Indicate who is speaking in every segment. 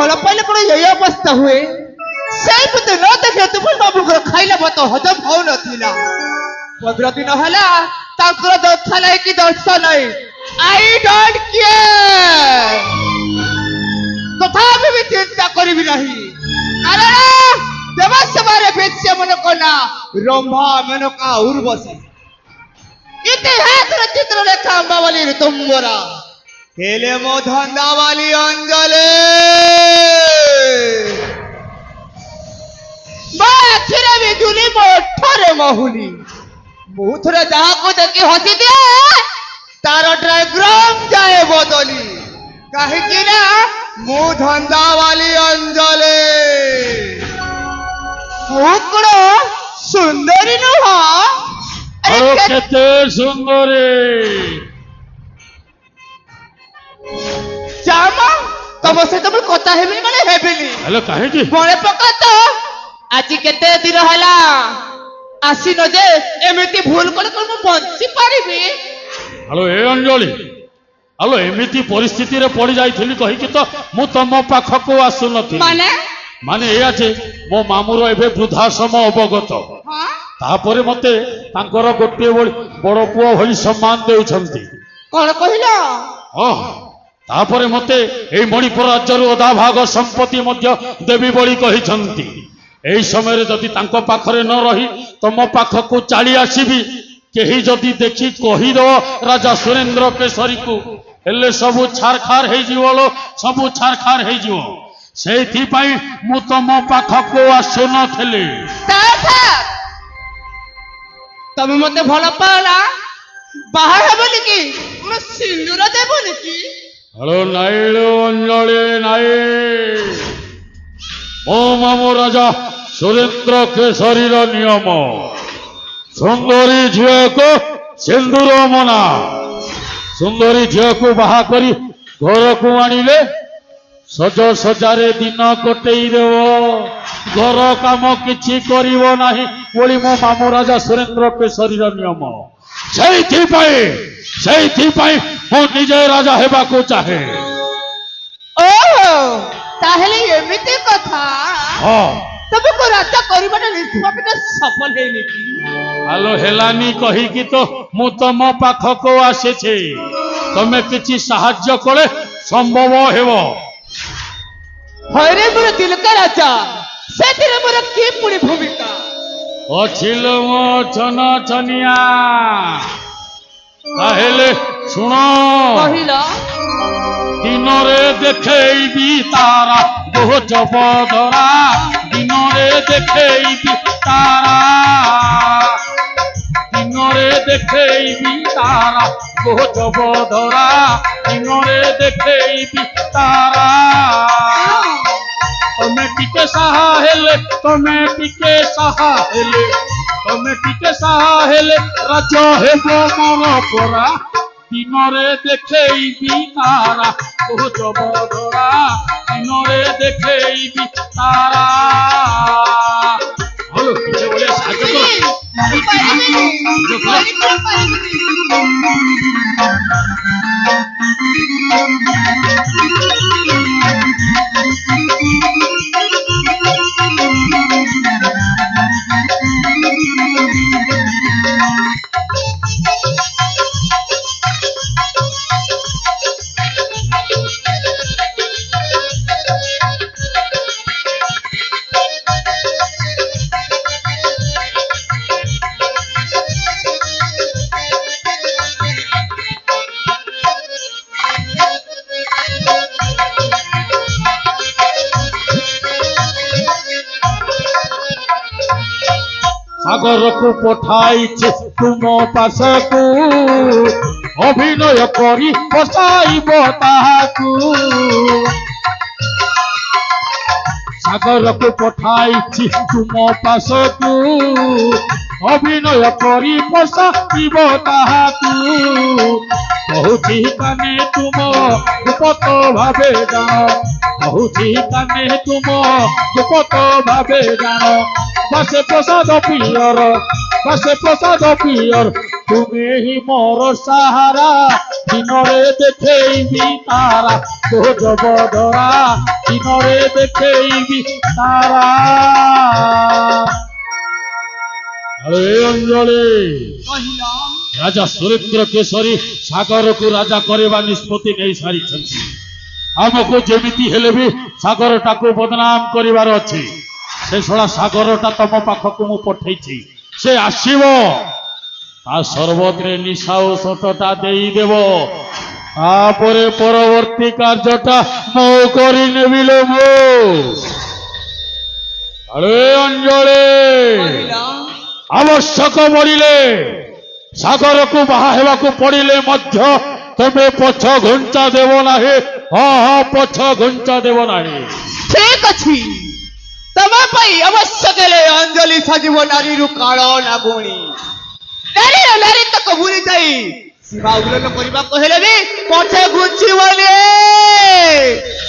Speaker 1: ଭଲ ପାଇଲେ କଣ ଏଇ ଅବସ୍ଥା ହୁଏ? ସେଇ ମତେ ନ ଦେଖେ ତୁମ ବାବୁଙ୍କର ଖାଇଲା ମତ ହଜମ ହଉନଥିଲା। 15 ଦିନ ହେଲା ତାଙ୍କର ଦେଖା ନାହିଁ କି ଦର୍ଶନ ନାହିଁ। I don't care. ତଥାପି ବି ଚିନ୍ତା କରିବି ନାହିଁ, କାରଣ ଦେବସଭାରେ ବେଶ୍ୟା ମାନଙ୍କ ନାଁ ରମ୍ଭା, ମେନକା, ଉର୍ବଶୀ। ଇତିହାସର ଚିତ୍ରରେଖା ଅମ୍ବାବାଲି ଋତୁମ୍ବରା, ହେଲେ ମୋ ଧନ୍ଦାବାଲି ଅଞ୍ଜଳି। ମୋ ଆଖିରେ ବିଜୁଳି, ମୋ ଓଠରେ ମହୁଲି। ମୁଁ ଥରେ ଯାହାକୁ ଦେଖି ହସିଦିଏ ତାର ଡାଇଗ୍ରାମ ଯାଏ ବଦଳି। କାହିଁକି ନା ମୁଁ ଧନ୍ଦାବାଲି ଅଞ୍ଜଳି। ମୁଁ କଣ ସୁନ୍ଦରୀ ନୁହଁ?
Speaker 2: କେତେ ସୁନ୍ଦରୀ।
Speaker 1: ଜାମା ତମ ସହିତ ମୁଁ କଥା ହେବିନି ମାନେ ହେବିନି।
Speaker 2: ହେଲେ କାହିଁକି?
Speaker 1: ମନେ ପକା ତ ଆଜି କେତେ ଦିନ ହେଲା ଆସିନ ଯେ ଏମିତି ଭୁଲ କଲେ କଣ ମୁଁ ବଞ୍ଚି ପାରିବି?
Speaker 2: ହ୍ୟାଲୋ ଏ ଅଞ୍ଜଳି, ହ୍ୟାଲୋ ଏମିତି ପରିସ୍ଥିତିରେ ପଡି ଯାଇଥିଲି କହିକି ତ ମୁଁ ତମ ପାଖକୁ ଆସୁନଥିଲି। ମାନେ ଏଇଆ ଯେ ମୋ ମାମୁର ଏବେ ବୃଦ୍ଧାଶ୍ରମ ଅବଗତ। ତାପରେ ମତେ ତାଙ୍କର ଗୋଟିଏ ବଡ ପୁଅ ଭଳି ସମ୍ମାନ ଦେଉଛନ୍ତି।
Speaker 1: କଣ କହିଲ?
Speaker 2: ତାପରେ ମତେ ଏଇ ମଣିପୁର ରାଜ୍ୟରୁ ଅଧା ଭାଗ ସମ୍ପତ୍ତି ମଧ୍ୟ ଦେବି ବୋଲି କହିଛନ୍ତି। ଏହି ସମୟରେ ଯଦି ତାଙ୍କ ପାଖରେ ନ ରହି ତମ ପାଖକୁ ଚାଲି ଆସିବି, କେହି ଯଦି ଦେଖି କହିଦବ ରାଜା ସୁରେନ୍ଦ୍ର କେଶରୀକୁ, ହେଲେ ସବୁ ଛାରଖାର ହେଇଯିବ ଲୋ, ସବୁ ଛାରଖାର ହେଇଯିବ। ସେଇଥିପାଇଁ ମୁଁ ତମ ପାଖକୁ ଆସୁନଥିଲି।
Speaker 1: ତମେ ମତେ ଭଲ ପାଅନା? ବାହା ହେବନି କି? ମୁଁ ସିନ୍ଦୁର ଦେବନି କି?
Speaker 2: ହ୍ୟାଲୋ ନାଇଲୋ ଅଞ୍ଜଳି ନାଇ। ମୋ ମାମୁ ରାଜା ସୁରେନ୍ଦ୍ର କେଶରୀର ନିୟମ, ସୁନ୍ଦରୀ ଝିଅକୁ ସିନ୍ଦୁର ମନା। ସୁନ୍ଦରୀ ଝିଅକୁ ବାହା କରି ଘରକୁ ଆଣିଲେ ସଜସଜାରେ ଦିନ କଟେଇ ଦେବ, ଘର କାମ କିଛି କରିବ ନାହିଁ ବୋଲି ମୋ ମାମୁ ରାଜା ସୁରେନ୍ଦ୍ର କେଶରୀର ନିୟମ। ସେଇଥିପାଇଁ ମୁଁ ନିଜେ ରାଜା ହେବାକୁ ଚାହେଁ।
Speaker 1: ଓହୋ, ତାହେଲେ ଏମିତି କଥା। ତମକୁ ରାଜା କରିବାଟା ନିଷ୍ପାପିଟା ସଫଳ ହେଇନି କି?
Speaker 2: ଆଲୋ ହେଲାନି କହିକି ତ ମୁଁ ତମ ପାଖକୁ ଆସିଛି। ତମେ କିଛି ସାହାଯ୍ୟ କଲେ ସମ୍ଭବ ହେବ।
Speaker 1: ହଇରେ ମୋର ତିଲକା ରାଜା, ସେଥିରେ ମୋର କି ପୁଣି ଭୂମିକା
Speaker 2: ଅଛିଲୋ ମୋ ଛନ ଛନିଆ। ତାହେଲେ ଶୁଣ,
Speaker 1: କହିଲ।
Speaker 2: ଦିନରେ ଦେଖେଇବି ତାରା ବୋହ ଜବଦରା, ଦିନରେ ଦେଖେଇବି ତାରା, ଦିନରେ ଦେଖେଇବି ତାରା ବୋହ ଜବଦରା, ଦିନରେ ଦେଖେଇବି ତାରା। ତମେ ଟିକେ ସାହା ହେଲେ, ତମେ ଟିକେ ସାହା ହେଲେ, ତମେ ଟିକେ ସାହା ହେଲେ ରାଜ ହେବ ମୋର ପରା। ଦିନରେ ଦେଖେଇବି ତାରା ବୋହ ଜବଦରା, ଦିନରେ ଦେଖେଇବି ତାରା। ହଲୋ ଟିକେ ବଢିଆ ସାହାଯ୍ୟ କର। ସାଗରକୁ ପଠାଇଛି ତୁମ ପାଶକୁ, ଅଭିନୟ କରି ବସାଇବ ତାହାକୁ। ସାଗରକୁ ପଠାଇଛି ତୁମ ପାଶକୁ, ଅଭିନୟ କରି ବସାଇବ ତାହାକୁ। କହୁଛି କାନେ ତୁମ ଗୁପତ ଭାବେ ଜାଣ, କହୁଛି କାନେ ତୁମ ଗୁପତ ଭାବେ ଜାଣ। ବାସେ ପ୍ରସାଦ ପିୟର, ବାସେ ପ୍ରସାଦ ପିୟର, তুমি হি মোর সাহারা দিনরে দেখেইবি তারা তো জবদরা দিনরে দেখেইবি তারা আরে অঞ্জলি
Speaker 1: କହିଲା
Speaker 2: রাজা সুরেন্দ্র কেশরী সাগরକୁ রাজা କରିବା ନିଷ୍ପତ୍ତି ନେଇ ସାରିଛନ୍ତି ଆମକୁ ଯେମିତି ହେଲେ ବି ସାଗରଟାକୁ ବଦନାମ କରିବାର ଅଛି ସେ ଶଳା ସାଗରଟା ତମ ପାଖକୁ ମୁଁ ପଠେଇଛି ସେ ଆସିବ ତା ସର୍ବତରେ ନିଶା ଔଷଧଟା ଦେଇଦେବ ତାପରେ ପରବର୍ତ୍ତୀ କାର୍ଯ୍ୟଟା ମୁଁ କରିନେବି ଲୋ ମୁଁ ଆରେ ଅଞ୍ଜଳି
Speaker 1: କହିଲା
Speaker 2: ଆବଶ୍ୟକ ପଡ଼ିଲେ ସାଗରକୁ ବାହା ହେବାକୁ ପଡ଼ିଲେ ମଧ୍ୟ ତମେ ପଛ ଘୁଞ୍ଚା ଦେବ ନାହିଁ ହଁ ପଛ ଘୁଞ୍ଚା ଦେବ ନାହିଁ
Speaker 1: ଠିକ ଅଛି ତମ ପାଇଁ ଆବଶ୍ୟକ ହେଲେ ଅଞ୍ଜଳି ସଜିବ ନାରୀରୁ କାଳ ନାଗୁଣୀ ନାରୀର ନାରୀତ୍ୱକୁ ଭୁଲି ଯାଇ ସୀମା ଉଲ୍ଲଂଘନ କରିବାକୁ ହେଲେ ବି ପଛେ ଘୁଞ୍ଚିବନି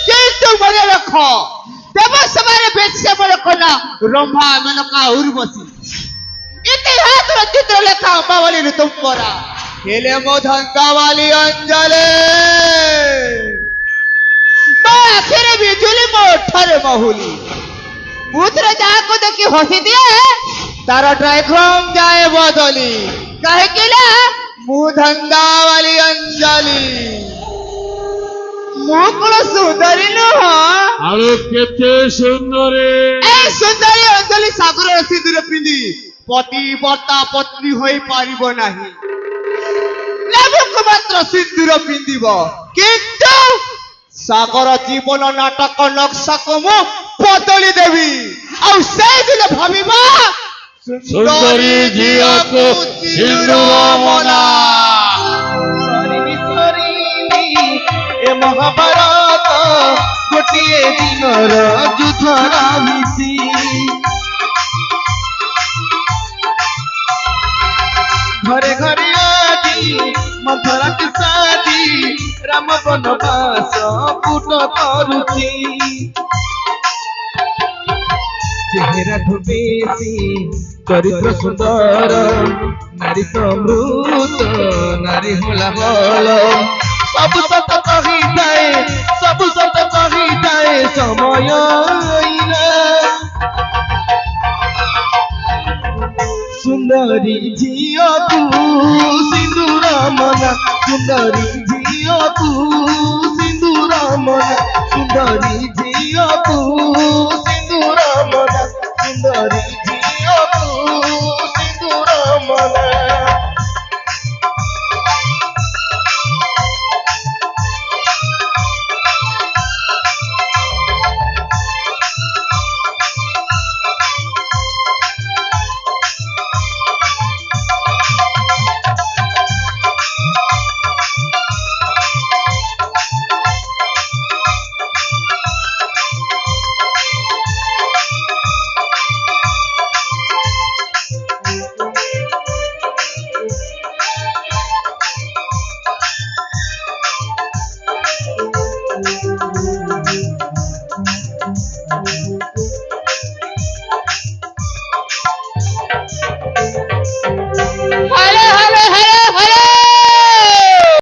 Speaker 1: କିନ୍ତୁ ମନେ ରଖ ଦେବ ସଭାରେ ବେଶ୍ୟାମର କନ୍ୟା ରମ୍ଭା ମେନକା ଉର୍ବଶୀ ଇତିହାସର ଚିତ୍ର ଲେଖା ଅମ୍ବାବଳୀ ଋତୁମ୍ବରା ହେଲେ ମୋ ଧନ୍ଦାବାଲି ଅଞ୍ଜଳି ମୋ ଆଖିରେ ବିଜୁଳି ମୋ ଓଠରେ ମହୁଲି ବୁଥରେ ଯାହାକୁ ଦେଖି ହସି ଦିଏ ତାର ଡ୍ରାଇଗ୍ରାମ ଯାଏ ବଦଳି କାହିଁକି ନା ମୁଁ ଧନ୍ଦାବାଲି ଅଞ୍ଜଳି ମୁଁ କଣ ସୁନ୍ଦରୀ ନୁହଁ
Speaker 2: ଆରେ କେତେ ସୁନ୍ଦରୀ
Speaker 1: এই সুন্দরী অঞ্জলি সাগরের সিঁদুর পিঁধি পতিব্রতা পত্নী হয়ে পারিব নাহি লেবুকে মাত্র সিঁদুর পিঁধিব কিন্তু সাগর জীবন নাটক নকশাকে মু বদলি দেবি ଆଉ ସେଇଦିନ ଭାବିବ
Speaker 2: ସୁନ୍ଦରୀ ଝିଅକୁ ସିନ୍ଦୁର ମନା
Speaker 3: ସରିନି ସରିନି ଏ ମହାଭାରତ ଗୋଟିଏ ଦିନର ଯୁଦ୍ଧର ମିଶି ଘରେ ଘରେ ଆଜି ମନ୍ଥରା ସାଜି ରାମ ବନବାସ ପୁଟ କରୁଛି চেহারাঠু বেশি চরিত্র সুন্দর নারী তো অমৃত নারী হলা বল সবু সত কহিଥାଏ সবু সত কহিଥାଏ সময় সুন্দরী ঝিওকু সিন্দুর মনা সুন্দরী ঝিওকু সিন্দুর মনা সুন্দরী ঝিওকু